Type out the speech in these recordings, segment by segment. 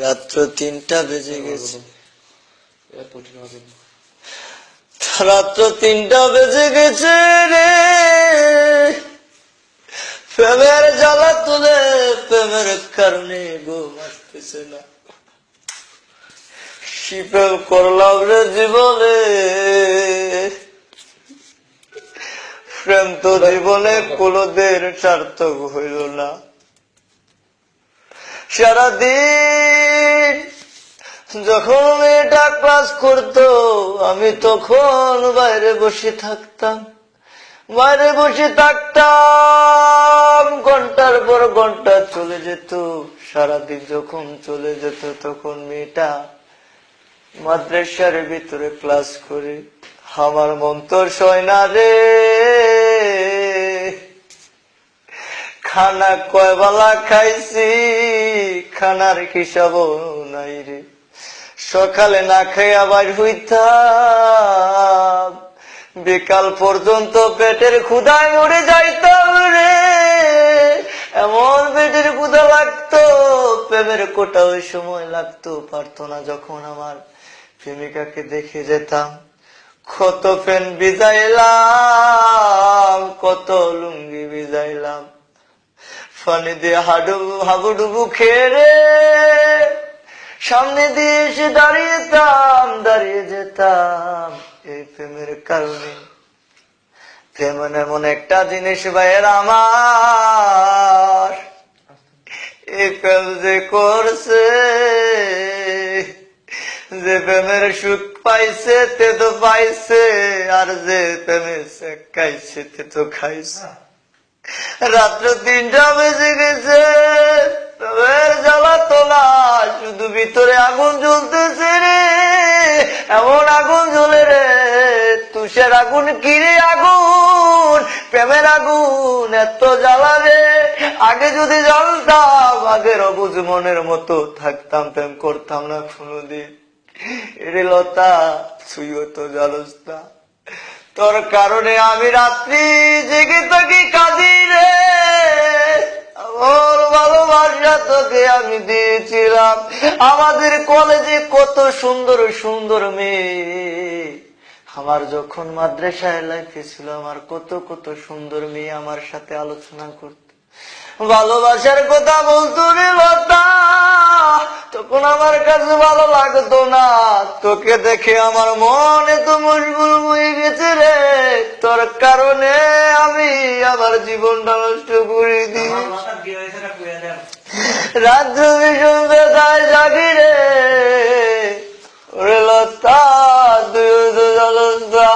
রাত্র 3টা বেজে গেছে। রাত্র 3টা বেজে গেছে রে, প্রেমের জ্বালা তুলে প্রেমের কারণে ঘুম আসতেছে না। প্রেম করলাম রে জীবনে, প্রেম তো জীবনে কোনদিন সার্থক হইল না। সারাদিন যখন মেয়েটা ক্লাস করতো আমি তখন বাইরে বসে থাকতাম, ঘন্টার পর ঘন্টা চলে যেত। সারাদিন যখন চলে যেত তখন মেয়েটা মাদ্রাসার ভিতরে ক্লাস করে। আমার মন তো সয় না রে, খানা কয় বেলা খাইছি খানার হিসাবও নাই রে। সকালে না খাই আবার হইতাম, বিকাল পর্যন্ত পেটের ক্ষুধায় মরে যাইতাম রে। এমন পেটের ক্ষুধা লাগতো, প্রেমের কোটা ওই সময় লাগতো পারতো না। যখন আমার প্রেমিকাকে দেখে যেতাম, কত পেন ভিজাইলাম, কত লুঙ্গি ভিজাইলাম, পানি দিয়ে হাবুডুবু খেয়ে রে সামনে দিয়ে এসে দাঁড়িয়ে যেতাম। এই প্রেমের কারণে। প্রেম এমন একটা জিনিস ভাইয়ের আমার, এই প্রেম যে করছে, যে প্রেমের সুখ পাইছে তে তো পাইছে, আর যে প্রেমে খাইছে তে তো খাইছে। রাত্র 3টা বেজে গেছে, প্রেমের জ্বালা তোলা, শুধু ভিতরে আগুন জ্বলতেছে রে। এমন আগুন জ্বলে রে, তুষের আগুন কিরে আগুন, প্রেমের আগুন এত জ্বালা রে। আগে যদি জানতাম, আগের অবুঝ মনের মতো থাকতাম, প্রেম করতাম না কোনদিন। এরে লতা তুইও তো জানোস না, তোর কারণে আমি রাত্রি জেগে থাকি কাঁদি রে। আমার ভালোবাসা তোকে আমি দিয়েছিলাম। আমাদের কলেজে কত সুন্দর সুন্দর মেয়ে, আমার যখন মাদ্রাসায় লাইফে ছিল, আমার কত কত সুন্দর মেয়ে আমার সাথে আলোচনা করত, ভালোবাসার কথা বলতো রে লতা। তখন আমার কাছে ভালো লাগতো না, তোকে দেখে আমার মন এত মশগুল হয়ে গেছে রে। তোর কারণে আমি আমার জীবনটা নষ্ট করে দিই। রাত্র ভীষণ বেদায় জাগি রে, ওরে লতা তুই তো জানোস না,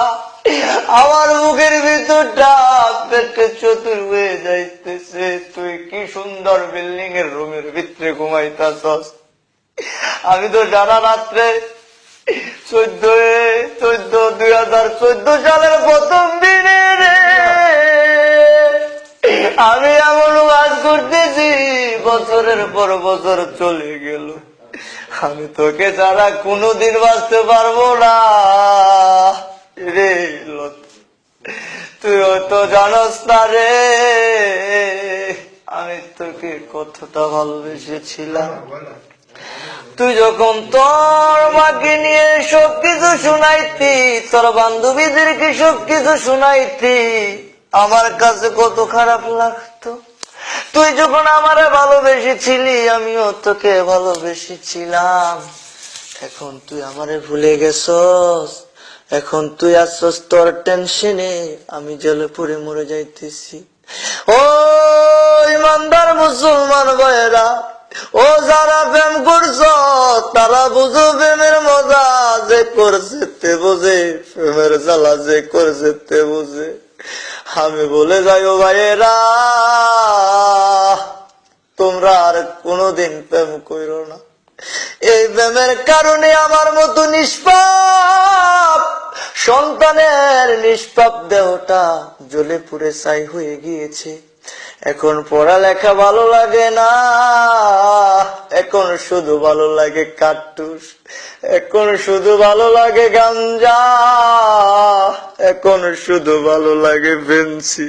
আমার মুখের ভিতরটা পেটে চতুর হয়ে যাইতেছে। তুই কি সুন্দর বিল্ডিং এর রুমের ভিতরে ঘুমাইতাছস, আমি তো সারা রাত্রে 2014 সালের প্রথম দিনে রে আমি এমন কাজ করতেছি, বছরের পর বছর চলে গেল, আমি তোকে ছাড়া কোনোদিন বাঁচতে পারবো না রে। তুই তো জানোস না রে, আমি তোকে কতটা ভালোবেসেছিলাম। তুই যখন তোর মাকে নিয়ে সবকিছু শুনাইতি, তোর বান্ধবীদেরকে সবকিছু শুনাইতি, আমার কাছে কত খারাপ লাগতো। তুই যখন আমারে ভালোবেসেছিলি, আমিও তোকে ভালোবেসেছিলাম। এখন তুই আমারে ভুলে গেছস, এখন তুই আসছস তোর টেনশনে, আমি জেলে পড়ে মরে যাইতেছি। ও ইমানদার মুসলমান ভাইয়েরা, ও যারা প্রেম করছ তারা বুঝো প্রেমের মজা, যে করছে তে বোঝে, প্রেমের জ্বালা যে করছে তে বোঝে। আমি বলে যাই ও ভাইয়েরা, তোমরা আর কোনোদিন প্রেম করো না। এই প্রেমের কারণে আমার মতো নিষ্পাপ সন্তানের নিষ্পাপ দেহটা জ্বলে পুড়ে ছাই হয়ে গিয়েছে। এখন পড়ালেখা ভালো লাগে না, এখন শুধু ভালো লাগে কাট্টুস, এখন শুধু ভালো লাগে গাঞ্জা, এখন শুধু ভালো লাগে ফেন্সি,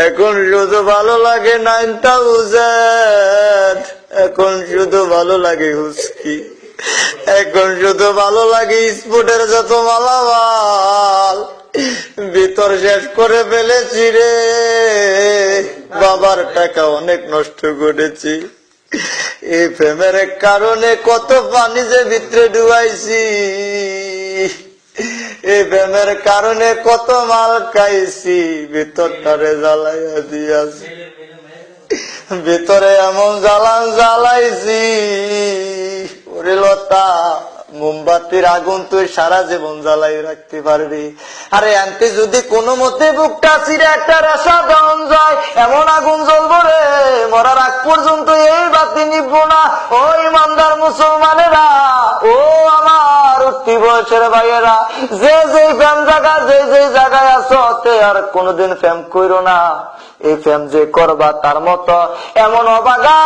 এখন শুধু ভালো লাগে 9000, এখন এখন শুধু ভালো লাগে হুস্কি, এখন শুধু ভালো লাগে স্পোর্টের যত মালামাল ভিতর শেষ করে ফেলেছি রে। বাবার টাকা অনেক নষ্ট করেছি, এই প্রেমের কারণে কত পানি যে ভিতরে ডুবাইছি, এই প্রেমের কারণে কত মাল খাইছি, ভিতরটারে জ্বালাইয়া দিয়াছি, ভিতরে এমন জ্বালান জ্বালাইছি। ওরে লতা, মোমবাতির আগুন তুই সারা জীবন জ্বালাই রাখতে পারবি, আরে আনতে যদি কোনো মতে বুকটা ছিঁড়ে একটা রেশা দেওয়া যায়, এমন আগুন জ্বলবো রে, মরার আগ পর্যন্ত এই বাতি নিব না। ও ইমানদার মুসলমানেরা, ও আমার উঠতি বয়সের ভাইয়েরা, যে যে প্রেম জায়গা, যে যে জায়গায় আছো, তে আর কোনোদিন প্রেম কইরো না। এই প্রেম যে করবা তার মতো এমন অবাগা,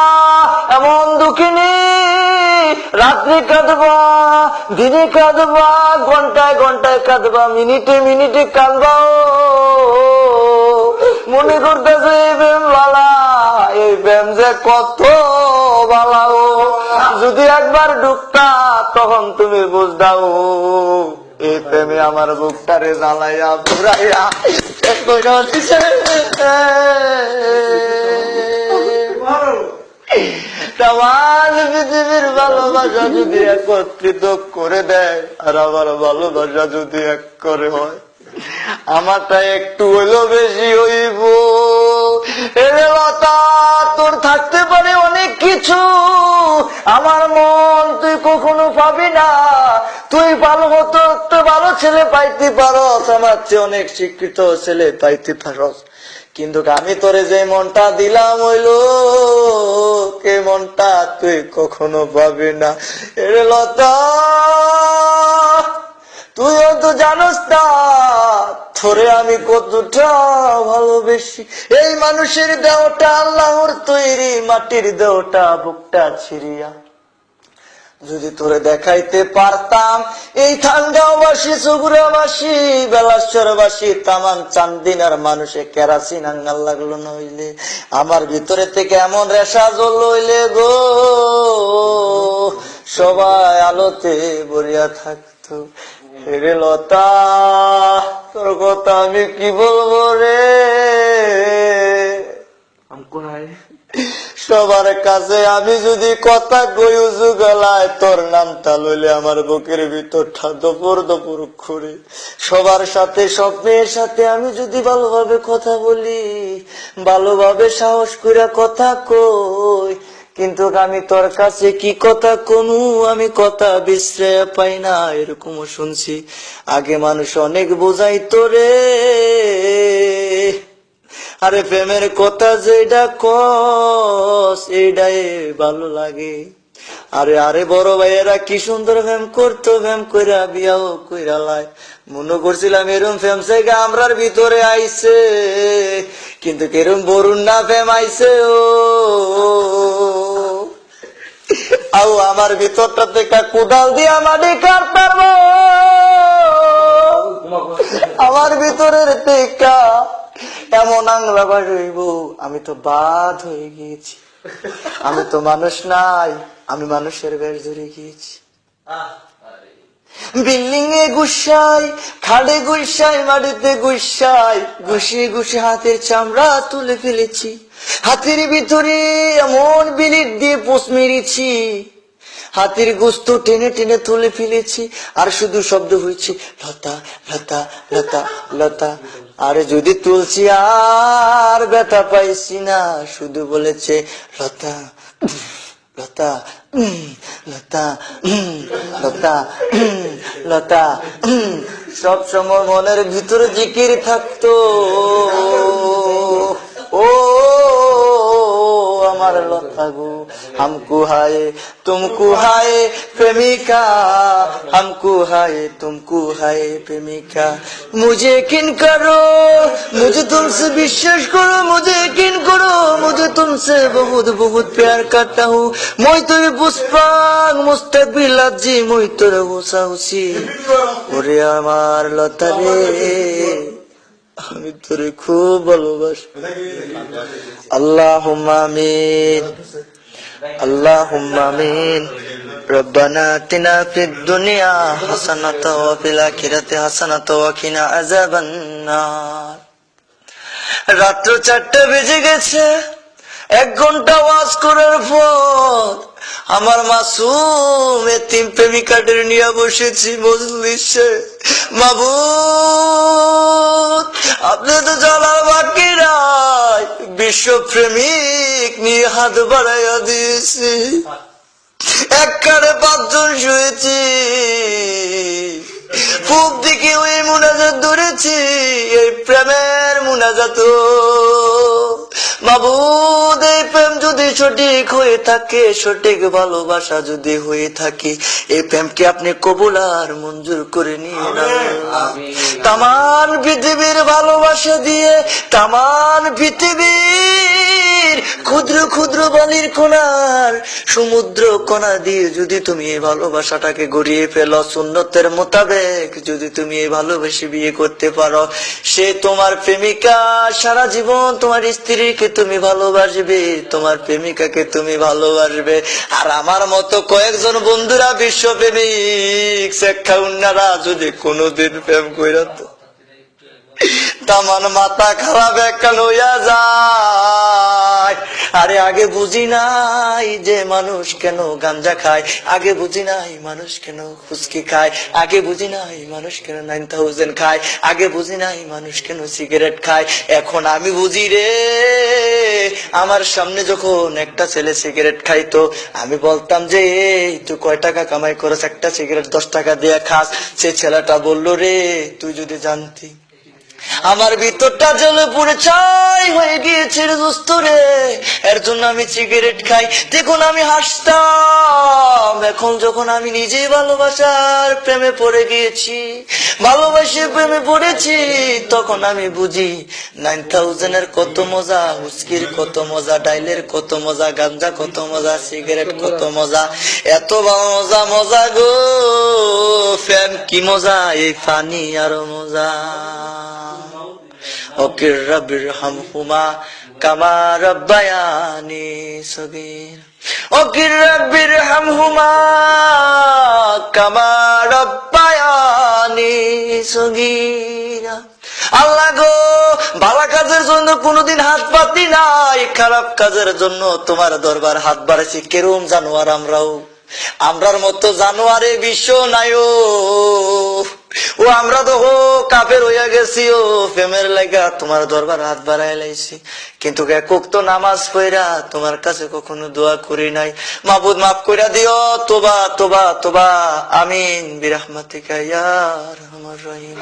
এমন দুঃখিনী, রাত্রি কাঁদবা, দিনে কাঁদবা, ঘন্টায় ঘন্টায় কাঁদবা, মিনিটে মিনিটে কাঁদবা। মনে করতেছে এই প্রেম বালা, এই প্রেম যে কত বালা। যদি একবার ঢুকতা তখন তুমি বুঝদাও, এই প্রেমে আমার বুকটারে জ্বালাইয়া পুরাইয়া পৃথিবীর ভালোবাসা যদি একত্রিত করে দেয়, আর আমার ভালোবাসা যদি এক করে হয়, আমারটা একটু হইলো বেশি হইব। এরে লতা, তোর থাকতে পারে অনেক কিছু, আমার মন তুই কখনো পাবি না। তুই ভালো হতো, একটু ভালো ছেলে পাইতে পারস, আমার চেয়ে অনেক শিক্ষিত ছেলে পাইতে পারস, কিন্তু আমি তোরে যে মনটা দিলাম হইলো কে মনটা তুই কখনো পাবি না। এরে লতা, তুইও তো জানোস না তোরে আমি কতটা ভালোবেসি। এই মানুষের দেহটা আল্লাহর তৈরি, মাটির দেহটা বুকটা ছিড়িয়া যদি তোরে দেখাইতে পারতাম, এই ঠান্ডাবাসী, চুবুরাবাসী, বেলাশ্বরবাসী, তামান চান্দিনার মানুষে কেরাসিন আঙ্গাল লাগলো নইলে, আমার ভিতরে থেকে এমন রেশা জ্বল হইলে গো, সবাই আলোতে ভরিয়া থাকতো। হেরে লতা, তোর কথা আমি কি বলবো রে, সবার কাছে আমি যদি কথা কই উজু গলায়, তোর নামটা লইলে আমার বুকের ভিতরটা দপর দপর করে। সবার সাথে, সব মেয়ের সাথে আমি যদি ভালোভাবে কথা বলি, ভালোভাবে সাহস করে কথা কই, কিন্তু আমি তোর কাছে কি কথা কমু, আমি কথা বিশ্রয় পাই না, এরকমও শুনছি। আগে মানুষ অনেক বোঝাইতো রে, আরে প্রেমের কথা যেটা কস এইটাই ভালো লাগে। আরে আরে বড় ভাইয়েরা কি সুন্দর প্রেম করতো, প্রেম কইরা বিয়াও কইরা লাই। মনে করছিলাম এরম প্রেম জায়গা আমরার ভিতরে আইছে, কিন্তু কেরম বরুণ না প্রেম আইছে। ও আও আমার ভিতরটা থেকে কোদাল দিয়া মাটি কাটতাম, আমার ভিতরের থেকে এমন আংলা বার হইব, আমি তো বাদ হয়ে গিয়েছি, আমি তো মানুষ নাই, আমি মানুষের বেশ ধরে গিয়েছি। বিল্ডিং এ গুসাই, খাড়ে গুসাই, মাটিতে গুসাই, ঘুষিয়ে ঘুষিয়ে হাতের চামড়া তুলে ফেলেছি, হাতের ভিতরে এমন বিলিট দিয়ে পোষ মেরেছি, হাতের গোস্ত টেনে টেনে তুলে ফেলেছি, আর শুধু শব্দ হয়েছে লতা লতা লতা লতা। আরে যদি তুলছি আর ব্যথা পাইছি না, শুধু বলেছে লতা লতা লতা লতা লতা। সব সময় মনের ভিতরে জিকির থাকতো, ও আমার লতা গো, हमको हाय तुमको हाय प्रेमिका, हमको हाय तुमको हाय प्रेमिका। मुझे यकीन करो, मुझे तुमसे विश्वास करो, मुझे यकीन करो, मुझे तुमसे बहुत बहुत प्यार करता हूँ। मैं তোরে পুষ্পাং মুস্তাকবিল আজি, মই তোরে বসাউছি। ওরে আমার লতা রে, আমি তোরে খুব ভালোবাসি। আল্লাহুম্মা আমিন। আল্লাহুম্মা আমিন। রব্বানা আতিনা ফিদ দুনিয়া হাসানাতাও ওয়া ফিল আখিরাতি হাসানাতাও ওয়া কিনা আযাবান নার। রাত্র 4টা বেজে গেছে। 1 ঘন্টা ওয়াজ করার পর আমার মাসুম এতিম প্রেমিকাদের নিয়ে বসেছি মজলিসে। মাবুদ, আপনি তো চলার বাকি নাই, বিশ্ব প্রেমিক নিয়ে হাত বাড়াইয়া দিয়েছি। এক কারে 5 জন শুয়েছি। পূব দিকে ওই মুনাজাত ধরেছি, এই প্রেমের মুনাজাত। মাবুদ, এই প্রেম যদি সঠিক হয়ে থাকে, সঠিক ভালোবাসা যদি হয়ে থাকে, এই প্রেমকে আপনি কবুল আর মঞ্জুর করে নিয়ে নেন। তামান পৃথিবীর ভালোবাসা দিয়ে, তামান পৃথিবীর ক্ষুদ্র ক্ষুদ্র বালির কণার সমুদ্র কণা দিয়ে যদি তুমি এই ভালোবাসাটাকে গড়িয়ে ফেলো, সুন্নতের মোতাবেক যদি তুমি এই ভালোবেসে বিয়ে করতে পারো, সে তোমার প্রেমিকা। সারা জীবন তোমার স্ত্রীকে তুমি ভালোবাসবে, তোমার প্রেমিকাকে তুমি ভালোবাসবে। আর আমার মতো কয়েকজন বন্ধুরা বিশ্ব প্রেমিক শেখা উন্নারা যদি কোনোদিন প্রেম কইরাতো, তামান মাথা খারাপ একখান হইয়া যায়। আরে আগে বুঝি নাই যে মানুষ কেন গাঞ্জা খায়, আগে বুঝি নাই মানুষ কেন ফুচকি খায়, আগে বুঝি নাই মানুষ কেন 9000 খায়, আগে বুঝি নাই মানুষ কেন সিগারেট খায়। এখন আমি বুঝি রে। আমার সামনে যখন একটা ছেলে সিগারেট খাইতো, আমি বলতাম যে এই তুই কয় টাকা কামাই করছ, একটা সিগারেট 10 টাকা দিয়ে খাস। সে ছেলেটা বলল, রে তুই যদি জানতি আমার ভিতরটা জ্বলে পুড়ে ছাই হয়ে গিয়েছে রে দোস্ত রে, এর জন্য আমি সিগারেট খাই। দেখুন আমি হাসতাম। এখন যখন আমি নিজেই ভালোবাসার প্রেমে পড়ে গিয়েছি, ভালোবাসে প্রেমে পড়েছি, তখন আমি বুঝি 9000 কত মজা, হুস্কির কত মজা, ডাইলের কত মজা, গাঞ্জা কত মজা, সিগারেট কত মজা। এত মজা মজা গো, প্রেম কি মজা, এই পানি আরো মজা। ওকির রব্বির হামহুমা কামা রব্বায়ানি সগীর। ওকির রব্বির হামহুমা কামা রব্বায়ানি সগীর। আল্লাহ গো, ভালো কাজের জন্য কোনোদিন হাত পাতি নাই, খারাপ কাজের জন্য তোমার দরবার হাত বাড়াইছি। কেরম জানোয়ার আমরার মতো জানোয়ারে বিশ্ব নাই ও। আমরা তো কাফের হইয়া গেছি ও, প্রেমের লাগা তোমার দরবার হাত বাড়াই লাইছি, কিন্তু একক তো নামাজ পড়া তোমার কাছে কখনো দোয়া করি নাই। মাবুদ মাফ কইরা দিও, তোবা তোবা তোবা, আমিন বিরহমাতিকা ইয়া আরহামার রাহিম।